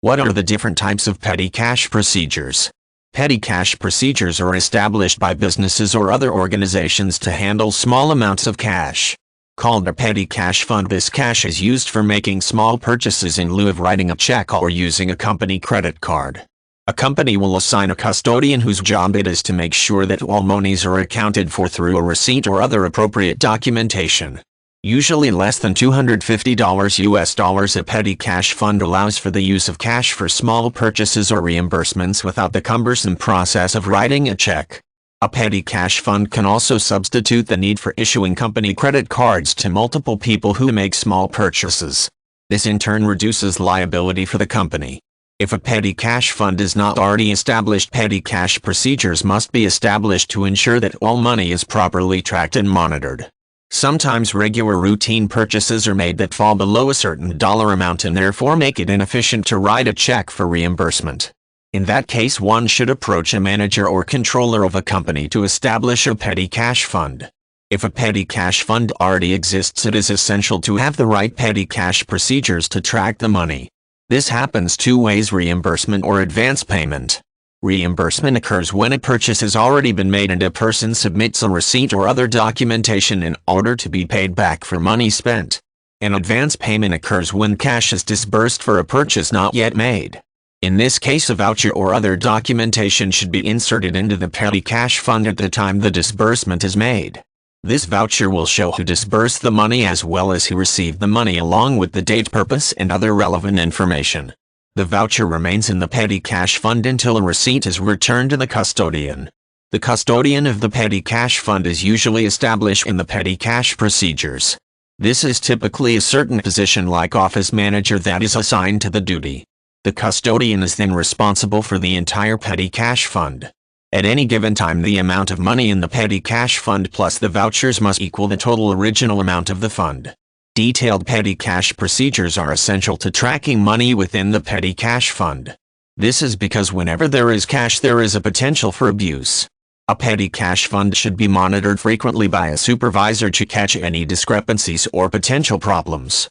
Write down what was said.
What are the different types of petty cash procedures? Petty cash procedures are established by businesses or other organizations to handle small amounts of cash. Called a petty cash fund, this cash is used for making small purchases in lieu of writing a check or using a company credit card. A company will assign a custodian whose job it is to make sure that all monies are accounted for through a receipt or other appropriate documentation. Usually less than $250 a petty cash fund allows for the use of cash for small purchases or reimbursements without the cumbersome process of writing a check. A petty cash fund can also substitute the need for issuing company credit cards to multiple people who make small purchases. This in turn reduces liability for the company. If a petty cash fund is not already established, petty cash procedures must be established to ensure that all money is properly tracked and monitored. Sometimes regular routine purchases are made that fall below a certain dollar amount and therefore make it inefficient to write a check for reimbursement. In that case, one should approach a manager or controller of a company to establish a petty cash fund. If a petty cash fund already exists, it is essential to have the right petty cash procedures to track the money. This happens two ways: reimbursement or advance payment. Reimbursement occurs when a purchase has already been made and a person submits a receipt or other documentation in order to be paid back for money spent. An advance payment occurs when cash is disbursed for a purchase not yet made. In this case, a voucher or other documentation should be inserted into the petty cash fund at the time the disbursement is made. This voucher will show who disbursed the money as well as who received the money, along with the date, purpose, and other relevant information. The voucher remains in the petty cash fund until a receipt is returned to the custodian. The custodian of the petty cash fund is usually established in the petty cash procedures. This is typically a certain position like office manager that is assigned to the duty. The custodian is then responsible for the entire petty cash fund. At any given time, the amount of money in the petty cash fund plus the vouchers must equal the total original amount of the fund. Detailed petty cash procedures are essential to tracking money within the petty cash fund. This is because whenever there is cash, there is a potential for abuse. A petty cash fund should be monitored frequently by a supervisor to catch any discrepancies or potential problems.